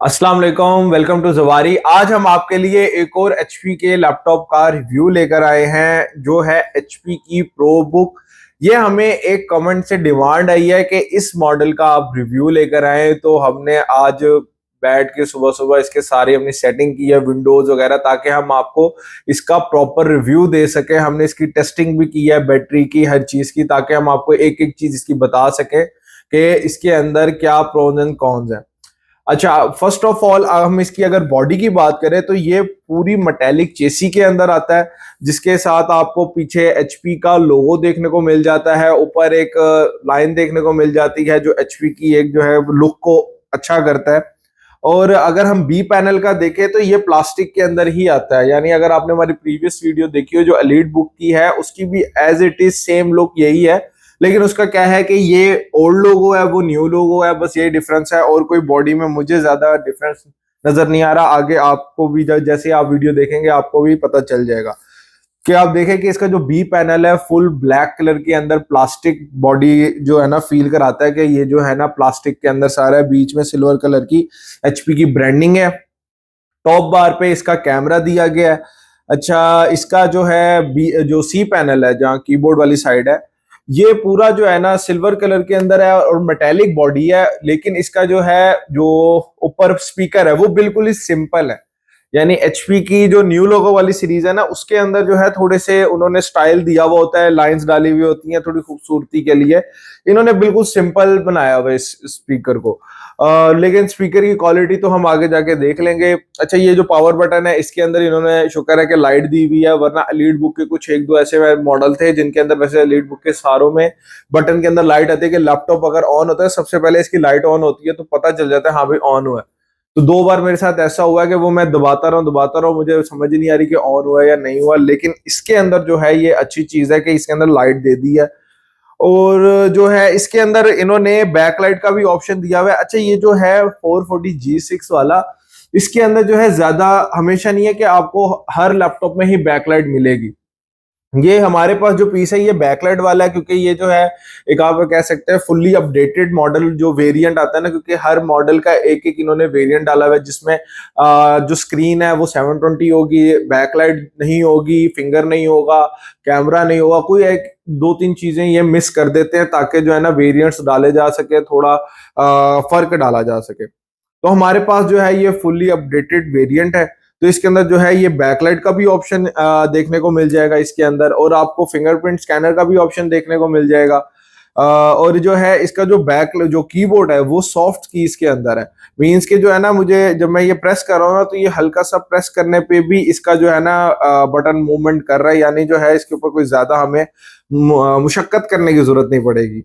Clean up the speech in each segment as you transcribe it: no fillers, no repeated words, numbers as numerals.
अस्सलाम वालेकुम, welcome to ज़वारी। आज हम आपके लिए एक और एचपी के लैपटॉप का रिव्यू लेकर आए हैं जो है एचपी की प्रो बुक। ये हमें एक कमेंट से डिमांड आई है कि इस मॉडल का आप रिव्यू लेकर आए, तो हमने आज बैठ के सुबह सुबह इसके सारी अपनी सेटिंग की है, विंडोज वगैरह, ताकि हम आपको इसका प्रॉपर रिव्यू दे सके। हमने इसकी टेस्टिंग भी की है, बैटरी की, हर चीज की, ताकि हम आपको एक एक चीज इसकी बता सके कि इसके अंदर क्या प्रोज एंड कॉन्स है। अच्छा, फर्स्ट ऑफ ऑल हम इसकी अगर बॉडी की बात करें तो ये पूरी मेटेलिक चेसी के अंदर आता है, जिसके साथ आपको पीछे एचपी का लोगो देखने को मिल जाता है। ऊपर एक लाइन देखने को मिल जाती है जो एचपी की एक जो है लुक को अच्छा करता है। और अगर हम बी पैनल का देखें तो ये प्लास्टिक के अंदर ही आता है, यानी अगर आपने हमारी प्रीवियस वीडियो देखी हो जो एलीट बुक की है, उसकी भी as it is same look यही है। लेकिन उसका क्या है कि ये ओल्ड लोगो है, वो न्यू लोगो है, बस ये डिफरेंस है। और कोई बॉडी में मुझे ज्यादा डिफरेंस नजर नहीं आ रहा। आगे आपको भी जैसे आप वीडियो देखेंगे आपको भी पता चल जाएगा कि आप देखें कि इसका जो बी पैनल है फुल ब्लैक कलर के अंदर प्लास्टिक बॉडी जो है ना फील कराता है कि ये जो है ना प्लास्टिक के अंदर सारा है। बीच में सिल्वर कलर की एचपी की ब्रांडिंग है। टॉप बार पे इसका कैमरा दिया गया है। अच्छा, इसका जो है जो सी पैनल है जहाँ कीबोर्ड वाली साइड है, ये पूरा जो है ना सिल्वर कलर के अंदर है और मेटेलिक बॉडी है। लेकिन इसका जो ऊपर स्पीकर है वो बिल्कुल ही सिंपल है। यानी एचपी की जो न्यू लोगो वाली सीरीज है ना, उसके अंदर जो है थोड़े से उन्होंने स्टाइल दिया हुआ होता है, लाइंस डाली हुई होती हैं थोड़ी खूबसूरती के लिए। इन्होंने बिल्कुल सिंपल बनाया हुआ है इस स्पीकर को। लेकिन स्पीकर की क्वालिटी तो हम आगे जाके देख लेंगे। अच्छा, ये जो पावर बटन है इसके अंदर इन्होंने शुक्र है कि लाइट दी हुई है, वरना लीड बुक के कुछ एक दो ऐसे मॉडल थे जिनके अंदर, वैसे लीड बुक के सारों में बटन के अंदर लाइट आती है कि लैपटॉप अगर ऑन होता है सबसे पहले इसकी लाइट ऑन होती है, तो पता चल जाता है हाँ भाई ऑन हुआ है। तो दो बार मेरे साथ ऐसा हुआ है कि वो मैं दबाता रहा हूँ, मुझे समझ ही नहीं आ रही कि ऑन हुआ है या नहीं हुआ। लेकिन इसके अंदर जो है ये अच्छी चीज है कि इसके अंदर लाइट दे दी है। और जो है इसके अंदर इन्होंने बैकलाइट का भी ऑप्शन दिया हुआ है। अच्छा, ये जो है 440G6 वाला, इसके अंदर जो है ज्यादा हमेशा नहीं है कि आपको हर लैपटॉप में ही बैकलाइट मिलेगी। ये हमारे पास जो पीस है ये बैकलाइट वाला है, क्योंकि ये जो है एक आप कह सकते हैं फुल्ली अपडेटेड मॉडल जो वेरिएंट आता है ना, क्योंकि हर मॉडल का एक एक इन्होंने वेरिएंट डाला हुआ है, जिसमें जो स्क्रीन है वो 720 होगी, बैकलाइट नहीं होगी, फिंगर नहीं होगा, कैमरा नहीं होगा, कोई एक दो तीन चीजें ये मिस कर देते हैं ताकि जो है ना वेरिएंट्स डाले जा सके, थोड़ा फर्क डाला जा सके। तो हमारे पास जो है ये फुल्ली अपडेटेड वेरिएंट है। तो इसके अंदर जो है ये बैकलाइट का भी ऑप्शन देखने को मिल जाएगा इसके अंदर, और आपको फिंगरप्रिंट स्कैनर का भी ऑप्शन देखने को मिल जाएगा। और जो है इसका जो कीबोर्ड है वो सॉफ्ट कीज के अंदर है। मीन्स के जो है ना, मुझे जब मैं ये प्रेस कर रहा हूँ ना, तो ये हल्का सा प्रेस करने पे भी इसका जो है ना बटन मूवमेंट कर रहा है, यानी जो है इसके ऊपर कोई ज्यादा हमें मुशक्कत करने की जरूरत नहीं पड़ेगी।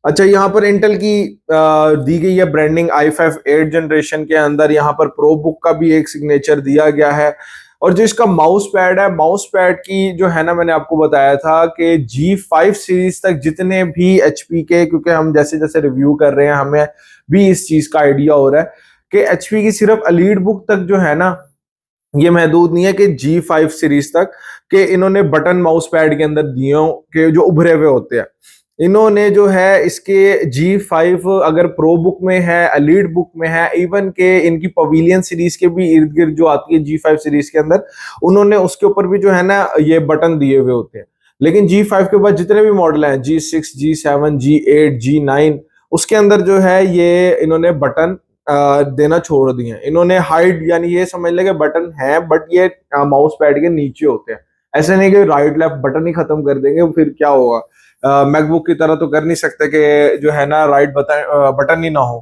अच्छा, यहाँ पर इंटेल की दी गई है ब्रांडिंग i5 8 जनरेशन के अंदर। यहाँ पर प्रो बुक का भी एक सिग्नेचर दिया गया है। और जो इसका माउस पैड है, माउस पैड की जो है ना, मैंने आपको बताया था कि G5 सीरीज तक जितने भी एचपी के, क्योंकि हम जैसे जैसे रिव्यू कर रहे हैं हमें भी इस चीज का आइडिया हो रहा है कि एचपी की सिर्फ एलीट बुक तक जो है ना, ये महदूद नहीं है कि G5 सीरीज तक के इन्होंने बटन माउस पैड के अंदर दिए हो के जो उभरे हुए होते हैं। इन्होंने जो है इसके G5 अगर प्रो बुक में है, एलीट बुक में है, इवन के इनकी पवेलियन सीरीज के भी इर्द गिर्द जो आती है G5 सीरीज के अंदर, उन्होंने उसके ऊपर भी जो है ना ये बटन दिए हुए होते हैं। लेकिन G5 के बाद जितने भी मॉडल हैं, G6, G7, G8, G9, उसके अंदर जो है ये इन्होंने बटन देना छोड़ दिए हैं। इन्होंने हाइड, यानी ये समझ ले कि बटन है बट ये माउस पैड के नीचे होते हैं। ऐसे नहीं कि राइट लेफ्ट बटन ही खत्म कर देंगे, फिर क्या होगा। मैकबुक की तरह तो कर नहीं सकते कि जो है ना राइट बटन ही ना हो।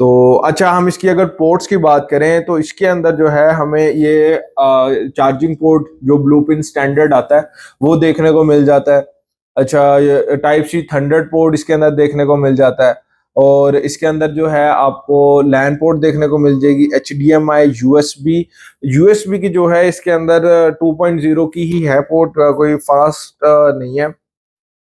तो अच्छा, हम इसकी अगर पोर्ट्स की बात करें तो इसके अंदर जो है हमें ये चार्जिंग पोर्ट जो ब्लू पिन स्टैंडर्ड आता है वो देखने को मिल जाता है। अच्छा, ये टाइप सी थंडर्ड पोर्ट इसके अंदर देखने को मिल जाता है। और इसके अंदर जो है आपको लैन पोर्ट देखने को मिल जाएगी, HDMI, यूएसबी की जो है इसके अंदर 2.0 की ही है पोर्ट, कोई फास्ट नहीं है,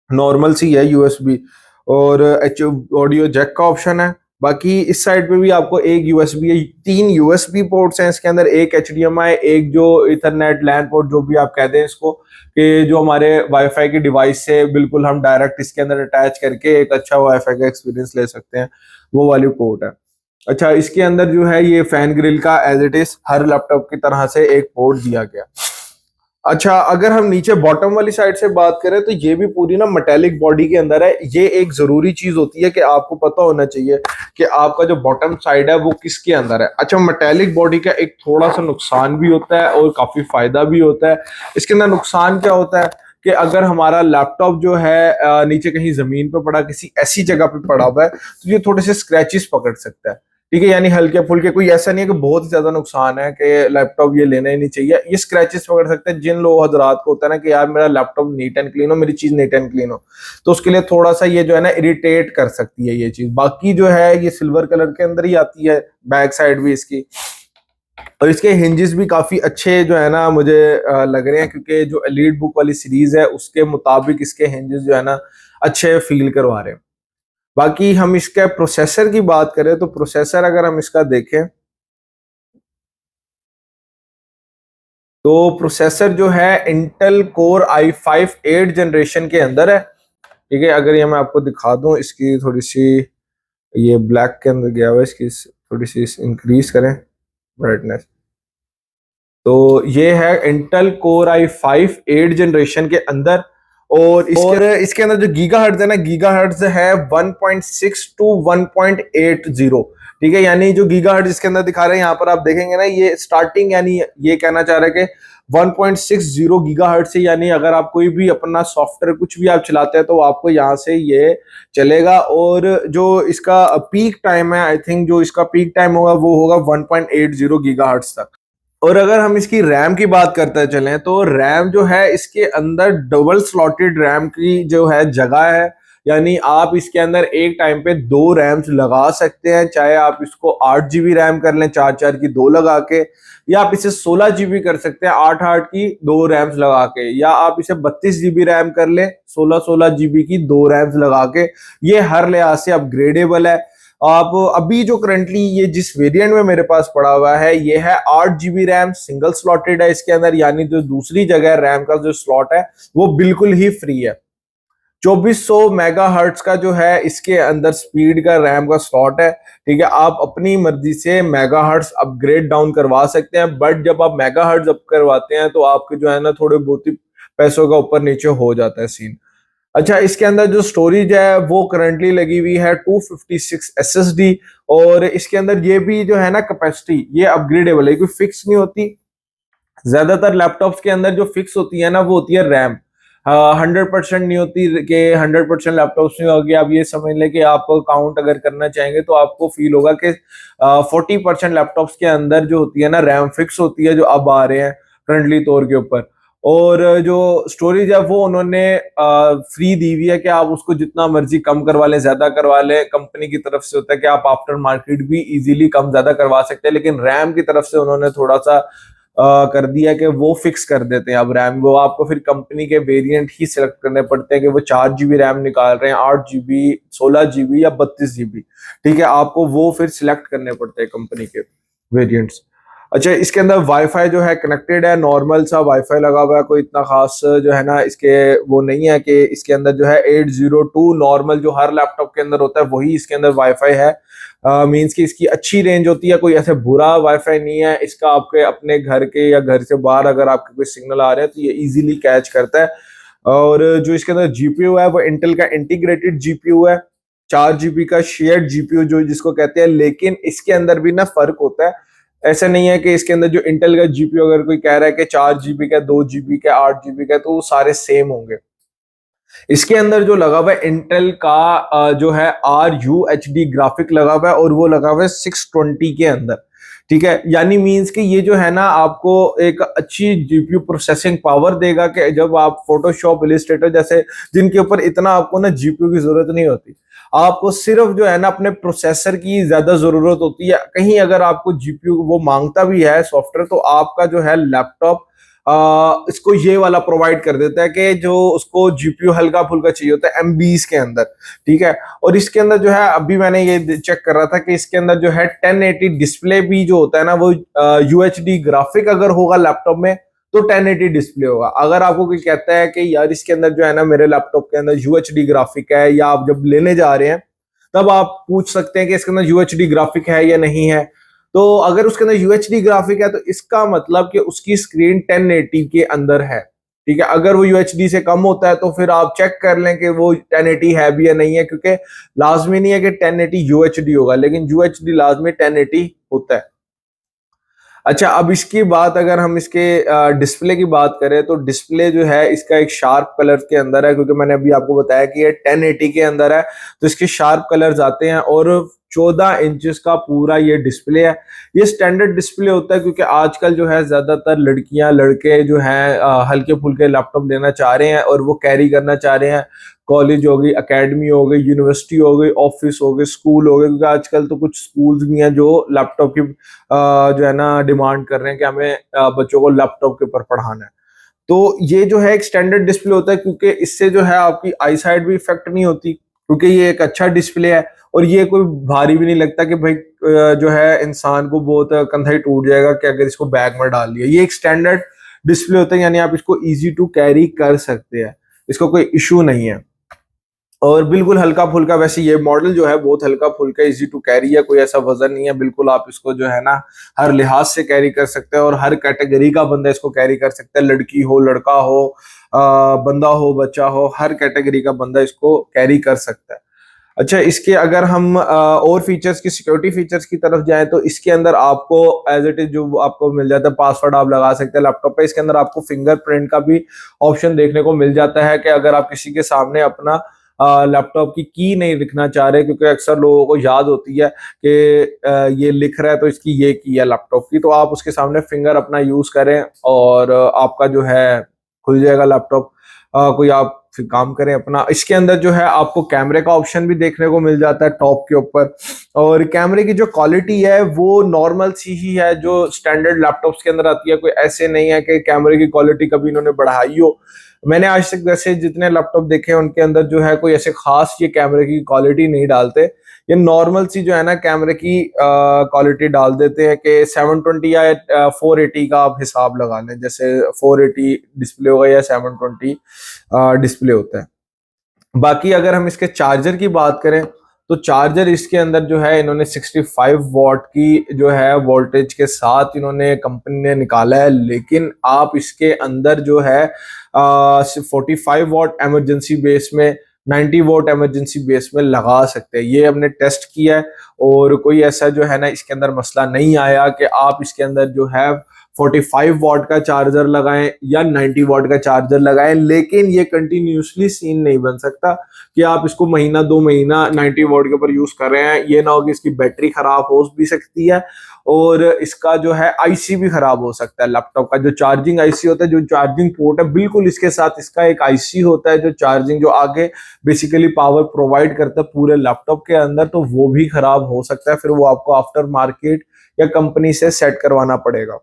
नॉर्मल सी है यूएसबी। और एच ऑडियो जैक का ऑप्शन है। बाकी इस साइड पे भी आपको एक यूएसबी, तीन यूएसबी पोर्ट्स हैं इसके अंदर, एक एचडीएमआई, एक जो इथरनेट लैन पोर्ट जो भी आप कहते हैं इसको, कि जो हमारे वाईफाई की डिवाइस से बिल्कुल हम डायरेक्ट इसके अंदर अटैच करके एक अच्छा वाईफाई का एक्सपीरियंस ले सकते हैं, वो वाली पोर्ट है। अच्छा, इसके अंदर जो है ये फैन ग्रिल का एज इट इज हर लैपटॉप की तरह से एक पोर्ट दिया गया। अच्छा, अगर हम नीचे बॉटम वाली साइड से बात करें तो ये भी पूरी ना मेटेलिक बॉडी के अंदर है। ये एक जरूरी चीज होती है कि आपको पता होना चाहिए कि आपका जो बॉटम साइड है वो किसके अंदर है। अच्छा, मेटेलिक बॉडी का एक थोड़ा सा नुकसान भी होता है और काफी फायदा भी होता है। इसके अंदर नुकसान क्या होता है कि अगर हमारा लैपटॉप जो है नीचे कहीं जमीन पे पड़ा, किसी ऐसी जगह पे पड़ा हुआ है, तो ये थोड़े से स्क्रैचेस पकड़ सकता है। ठीक है, यानी हल्के फुल्के, कोई ऐसा नहीं है कि बहुत ज्यादा नुकसान है कि लैपटॉप ये लेना ही नहीं चाहिए। ये स्क्रैचेस पकड़ सकते हैं। जिन लोग हजरात को होता है ना कि यार मेरा लैपटॉप नीट एंड क्लीन हो, मेरी चीज नीट एंड क्लीन हो, तो उसके लिए थोड़ा सा ये जो है ना इरिटेट कर सकती है ये चीज। बाकी जो है ये सिल्वर कलर के अंदर ही आती है, बैक साइड भी इसकी। और इसके हिंजेस भी काफी अच्छे जो है ना मुझे लग रहे हैं, क्योंकि जो एलीट बुक वाली सीरीज है उसके मुताबिक इसके हिंजेस जो है ना अच्छे फील करवा रहे हैं। बाकी हम इसके प्रोसेसर की बात करें तो प्रोसेसर अगर हम इसका देखें तो प्रोसेसर जो है इंटेल कोर i5 8 जनरेशन के अंदर है। ठीक है, अगर ये मैं आपको दिखा दूं, इसकी थोड़ी सी, ये ब्लैक के अंदर गया हुआ है, इसकी थोड़ी सी इंक्रीज करें ब्राइटनेस। तो ये है इंटेल कोर i5 8 जनरेशन के अंदर। और इसके अंदर जो गीगा हर्ट्ज है ना, गीगा हर्ट्ज है 1.6 टू 1.80। ठीक है, यानी जो गीगा हर्ट्ज इसके अंदर दिखा रहे हैं यहाँ पर आप देखेंगे ना, ये स्टार्टिंग, यानी ये कहना चाह रहे हैं कि 1.60 गीगा हर्ट्ज से, यानी अगर आप कोई भी अपना सॉफ्टवेयर कुछ भी आप चलाते हैं तो आपको यहाँ से ये चलेगा। और जो इसका पीक टाइम है, आई थिंक जो इसका पीक टाइम होगा वो होगा 1.80 गीगा हर्ट्ज तक। और अगर हम इसकी रैम की बात करते चलें तो रैम जो है इसके अंदर डबल स्लॉटेड रैम की जो है जगह है। यानी आप इसके अंदर एक टाइम पे दो रैम्स लगा सकते हैं, चाहे आप इसको 8 GB रैम कर लें, 4 4 की दो लगा के, या आप इसे 16 GB कर सकते हैं 8 8 की दो रैम्स लगा के, या आप इसे 32 GB रैम कर लें 16 16 GB की दो रैम्स लगा के। ये हर लिहाज से अपग्रेडेबल है। आप अभी जो करंटली ये जिस वेरिएंट में मेरे पास पड़ा हुआ है ये है 8 GB रैम, सिंगल स्लॉटेड है इसके अंदर, यानी जो दूसरी जगह रैम का जो स्लॉट है वो बिल्कुल ही फ्री है। 2400 मेगाहर्ट्ज का जो है इसके अंदर स्पीड का रैम का स्लॉट है। ठीक है, आप अपनी मर्जी से मेगाहर्ट्ज अपग्रेड डाउन करवा सकते हैं, बट जब आप मेगाहर्ट्ज अप करवाते हैं तो आपके जो है ना थोड़े बहुत ही पैसों का ऊपर नीचे हो जाता है सीन। अच्छा, इसके अंदर जो स्टोरेज है वो करंटली लगी हुई है 256 SSD। और इसके अंदर ये भी जो है ना कैपेसिटी ये अपग्रेडेबल है, कोई फिक्स नहीं होती। ज्यादातर लैपटॉप्स के अंदर जो फिक्स होती है ना वो होती है रैम। 100% नहीं होती कि 100% लैपटॉप्स में होगी। आप ये समझ लें कि आप काउंट अगर करना चाहेंगे तो आपको फील होगा कि 40% लैपटॉप्स के अंदर जो होती है ना रैम फिक्स होती है, जो अब आ रहे हैं फ्रेंडली तौर के ऊपर। और जो स्टोरेज है वो उन्होंने फ्री दी हुई है कि आप उसको जितना मर्जी कम करवा लें, ज्यादा करवा लें। कंपनी की तरफ से होता है कि आप आफ्टर मार्केट भी इजीली कम ज्यादा करवा सकते हैं, लेकिन रैम की तरफ से उन्होंने थोड़ा सा कर दिया कि वो फिक्स कर देते हैं। अब रैम वो आपको फिर कंपनी के वेरिएंट ही सिलेक्ट करने पड़ते हैं कि वो 4 GB रैम निकाल रहे हैं, 8 GB, 16 GB या 32 GB। ठीक है, आपको वो फिर सिलेक्ट करने पड़ते हैं कंपनी के वेरिएंट्स। अच्छा, इसके अंदर वाईफाई जो है कनेक्टेड है, नॉर्मल सा वाईफाई लगा हुआ है, कोई इतना खास जो है ना इसके वो नहीं है कि इसके अंदर जो है 802 नॉर्मल जो हर लैपटॉप के अंदर होता है वही इसके अंदर वाईफाई है। मींस कि इसकी अच्छी रेंज होती है, कोई ऐसे बुरा वाईफाई नहीं है इसका। आपके अपने घर के या घर से बाहर अगर आपके कोई सिग्नल आ रहे हैं तो ये इजीली कैच करता है। और जो इसके अंदर जीपीयू है वो इंटेल का इंटीग्रेटेड जीपीयू है, 4 GB का शेयर्ड जीपीयू जो जिसको कहते हैं। लेकिन इसके अंदर भी ना फर्क होता है। ऐसा नहीं है कि इसके अंदर जो इंटेल का जीपीयू अगर कोई कह रहा है कि 4 GB का, 2 GB का, 8 GB का, तो वो सारे सेम होंगे। इसके अंदर जो लगा हुआ है इंटेल का जो है RUHD ग्राफिक लगा हुआ है, और वो लगा हुआ है 620 के अंदर। ठीक है, यानी मींस कि ये जो है ना आपको एक अच्छी जीपीयू प्रोसेसिंग पावर देगा कि जब आप फोटोशॉप, इलिस्ट्रेटर जैसे जिनके ऊपर इतना आपको ना जीपीयू की जरूरत नहीं होती, आपको सिर्फ जो है ना अपने प्रोसेसर की ज्यादा जरूरत होती है। कहीं अगर आपको जीपीयू वो मांगता भी है सॉफ्टवेयर, तो आपका जो है लैपटॉप इसको ये वाला प्रोवाइड कर देता है कि जो उसको जीपीयू हल्का फुल्का चाहिए होता है MBs के अंदर। ठीक है, और इसके अंदर जो है अभी मैंने ये चेक कर रहा था कि इसके अंदर जो है 1080 डिस्प्ले भी जो होता है ना वो UHD ग्राफिक अगर होगा लैपटॉप में तो 1080 डिस्प्ले होगा। अगर आपको कोई कहता है कि यार इसके अंदर जो है ना मेरे लैपटॉप के अंदर UHD ग्राफिक है, या आप जब लेने जा रहे हैं तब आप पूछ सकते हैं कि इसके अंदर यूएचडी ग्राफिक है या नहीं है। तो अगर उसके अंदर यूएचडी ग्राफिक है तो इसका मतलब कि उसकी स्क्रीन 1080 के अंदर है। ठीक है, अगर वो यूएचडी से कम होता है तो फिर आप चेक कर लें कि वो 1080 है भी या नहीं है, क्योंकि लाजमी नहीं है कि 1080 यूएचडी होगा, लेकिन यूएचडी लाजमी 1080 होता है। अच्छा, अब इसकी बात अगर हम इसके डिस्प्ले की बात करें तो डिस्प्ले जो है इसका एक शार्प कलर के अंदर है, क्योंकि मैंने अभी आपको बताया कि ये 1080 के अंदर है तो इसके शार्प कलर्स आते हैं और 14 इंचेस का पूरा ये डिस्प्ले है। ये स्टैंडर्ड डिस्प्ले होता है क्योंकि आजकल जो है ज्यादातर लड़कियां लड़के जो हैं हल्के फुल्के लैपटॉप लेना चाह रहे हैं और वो कैरी करना चाह रहे हैं। कॉलेज हो गई, एकेडमी हो गई, यूनिवर्सिटी हो गई, ऑफिस हो गए, स्कूल हो गए, क्योंकि आजकल तो कुछ स्कूल्स भी हैं जो लैपटॉप की जो है ना डिमांड कर रहे हैं कि हमें बच्चों को लैपटॉप के ऊपर पढ़ाना है। तो ये जो है एक स्टैंडर्ड डिस्प्ले होता है क्योंकि इससे जो है आपकी आई साइड भी इफेक्ट नहीं होती, क्योंकि ये एक अच्छा डिस्प्ले है और ये कोई भारी भी नहीं लगता कि भाई जो है इंसान को बहुत कंधा ही टूट जाएगा कि अगर इसको बैग में डाल लिया। ये एक स्टैंडर्ड डिस्प्ले होता है, यानी आप इसको इजी टू कैरी कर सकते हैं, इसको कोई इशू नहीं है। और बिल्कुल हल्का फुल्का, वैसे ये मॉडल जो है बहुत हल्का फुल्का इजी टू कैरी है, कोई ऐसा वजन नहीं है, बिल्कुल आप इसको जो है ना हर लिहाज से कैरी कर सकते हैं और हर कैटेगरी का बंदा इसको कैरी कर सकता है। लड़की हो, लड़का हो, बंदा हो, बच्चा हो, हर कैटेगरी का बंदा इसको कैरी कर सकता है। अच्छा, इसके अगर हम और फीचर्स की, सिक्योरिटी फीचर्स की तरफ जाएं तो इसके अंदर आपको एज इट इज जो आपको मिल जाता है पासवर्ड आप लगा सकते हैं लैपटॉप पे। इसके अंदर आपको फिंगरप्रिंट का भी ऑप्शन देखने को मिल जाता है कि अगर आप किसी के सामने अपना लैपटॉप की नहीं लिखना चाह रहे, क्योंकि अक्सर लोगों को याद होती है कि ये लिख रहा है तो इसकी ये की है लैपटॉप की, तो आप उसके सामने फिंगर अपना यूज करें और आपका जो है खुल जाएगा लैपटॉप। कोई आप फिर काम करें अपना। इसके अंदर जो है आपको कैमरे का ऑप्शन भी देखने को मिल जाता है टॉप के ऊपर, और कैमरे की जो क्वालिटी है वो नॉर्मल सी ही है जो स्टैंडर्ड लैपटॉप्स के अंदर आती है। कोई ऐसे नहीं है कि कैमरे की क्वालिटी कभी इन्होंने बढ़ाई हो। मैंने आज तक वैसे जितने लैपटॉप देखे हैं उनके अंदर जो है कोई ऐसे खास ये कैमरे की क्वालिटी नहीं डालते, ये नॉर्मल सी जो है ना कैमरे की क्वालिटी डाल देते हैं कि 720 या 480 का आप हिसाब लगा लें, जैसे 480 डिस्प्ले होगा या 720 डिस्प्ले होता है। बाकी अगर हम इसके चार्जर की बात करें तो चार्जर इसके अंदर जो है इन्होंने 65 वॉट की जो है वोल्टेज के साथ इन्होंने कंपनी ने निकाला है, लेकिन आप इसके अंदर जो है 45 वॉट इमरजेंसी बेस में, 90 वोट इमरजेंसी बेस में लगा सकते हैं। ये हमने टेस्ट किया है और कोई ऐसा जो है ना इसके अंदर मसला नहीं आया कि आप इसके अंदर जो है 45 वॉट का चार्जर लगाएं या 90 वॉट का चार्जर लगाएं, लेकिन ये कंटिन्यूसली सीन नहीं बन सकता कि आप इसको महीना 2 महीना 90 वॉट के ऊपर यूज कर रहे हैं। ये ना हो कि इसकी बैटरी खराब हो भी सकती है और इसका जो है आईसी भी खराब हो सकता है। लैपटॉप का जो चार्जिंग आईसी होता है, जो चार्जिंग पोर्ट है, बिल्कुल इसके साथ इसका एक आईसी होता है जो चार्जिंग, जो आगे बेसिकली पावर प्रोवाइड करता है पूरे लैपटॉप के अंदर, तो वो भी खराब हो सकता है। फिर वो आपको आफ्टर मार्केट या कंपनी से सेट करवाना पड़ेगा।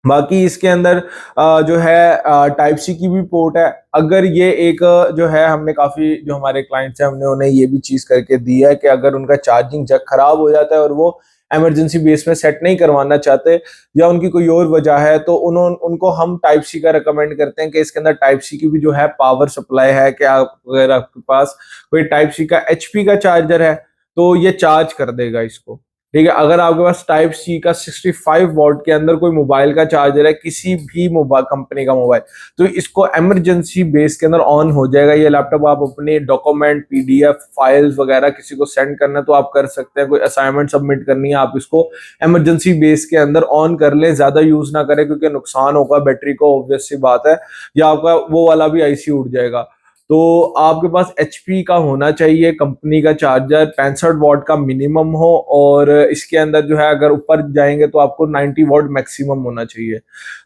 बाकी इसके अंदर जो है टाइप सी की भी पोर्ट है। अगर ये एक जो है हमने काफी जो हमारे क्लाइंट्स हैं हमने उन्हें ये भी चीज करके दी है कि अगर उनका चार्जिंग जग खराब हो जाता है और वो इमरजेंसी बेस में सेट नहीं करवाना चाहते या उनकी कोई और वजह है, तो उनको हम टाइप सी का रिकमेंड करते हैं कि इसके अंदर टाइप सी की भी जो है पावर सप्लाई है कि अगर आपके पास कोई टाइप सी का एचपी का चार्जर है तो ये चार्ज कर देगा इसको। ठीक है, अगर आपके पास टाइप सी का 65 वॉट के अंदर कोई मोबाइल का चार्जर है, किसी भी मोबाइल कंपनी का मोबाइल, तो इसको इमरजेंसी बेस के अंदर ऑन हो जाएगा ये लैपटॉप। आप अपने डॉक्यूमेंट, पीडीएफ फाइल्स वगैरह किसी को सेंड करना है तो आप कर सकते हैं। कोई असाइनमेंट सबमिट करनी है, आप इसको इमरजेंसी बेस के अंदर ऑन कर ले, ज्यादा यूज ना करें क्योंकि नुकसान होगा बैटरी को, ऑब्वियस सी बात है, या आपका वो वाला भी आईसी उड़ जाएगा। तो आपके पास एचपी का होना चाहिए कंपनी का चार्जर, 65 वॉट का मिनिमम हो, और इसके अंदर जो है अगर ऊपर जाएंगे तो आपको 90 वॉट मैक्सिमम होना चाहिए।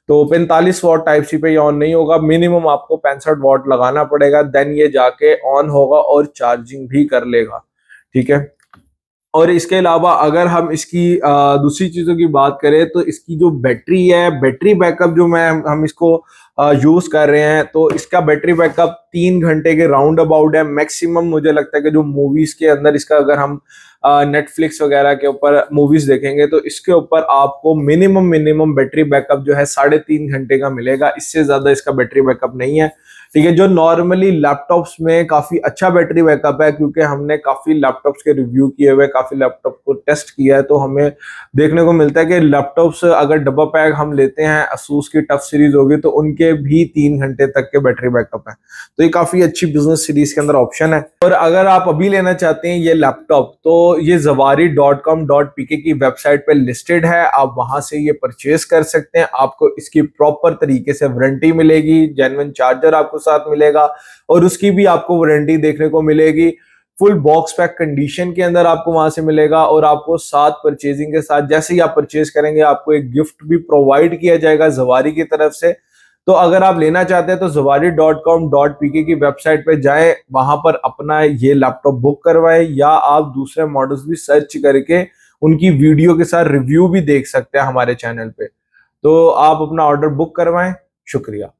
तो 45 वॉट टाइप सी पे ये ऑन नहीं होगा, मिनिमम आपको 65 वॉट लगाना पड़ेगा, देन ये जाके ऑन होगा और चार्जिंग भी कर लेगा। ठीक है, और इसके अलावा अगर हम इसकी दूसरी चीजों की बात करें तो इसकी जो बैटरी है, बैटरी बैकअप जो हम इसको यूज कर रहे हैं, तो इसका बैटरी बैकअप 3 घंटे के राउंड अबाउट है मैक्सिमम। मुझे लगता है कि जो मूवीज के अंदर इसका अगर हम नेटफ्लिक्स वगैरह के ऊपर मूवीज देखेंगे तो इसके ऊपर आपको मिनिमम बैटरी बैकअप जो है 3.5 घंटे का मिलेगा, इससे ज्यादा इसका बैटरी बैकअप नहीं है। ठीक है, जो नॉर्मली लैपटॉप्स में काफी अच्छा बैटरी बैकअप है, क्योंकि हमने काफी लैपटॉप्स के रिव्यू किए हुए, काफी लैपटॉप को टेस्ट किया है, तो हमें देखने को मिलता है कि लैपटॉप्स अगर डब्बा पैक हम लेते हैं, असूस की टफ सीरीज होगी, तो उनके भी 3 घंटे तक के बैटरी बैकअप है। तो ये काफी अच्छी बिजनेस सीरीज के अंदर ऑप्शन है। और अगर आप अभी लेना चाहते हैं ये लैपटॉप, तो ये zawari.com.pk की वेबसाइट पे लिस्टेड है, आप वहां से ये परचेज कर सकते हैं। आपको इसकी प्रॉपर तरीके से वारंटी मिलेगी, जेन्युइन चार्जर आपको साथ मिलेगा, और उसकी भी आपको वारंटी देखने को मिलेगी। फुल बॉक्स पैक कंडीशन के अंदर आपको वहां से मिलेगा, और आपको साथ परचेजिंग के साथ, जैसे ही आप परचेज करेंगे, आपको एक गिफ्ट भी प्रोवाइड किया जाएगा जवारी की तरफ से। तो अगर आप लेना चाहते हैं तो zawari.com.pk की वेबसाइट पे जाएं, वहां पर अपना ये लैपटॉप बुक करवाएं, या आप दूसरे मॉडल्स भी सर्च करके उनकी वीडियो के साथ रिव्यू भी देख सकते हैं हमारे चैनल पे। तो आप अपना ऑर्डर बुक करवाएं। शुक्रिया।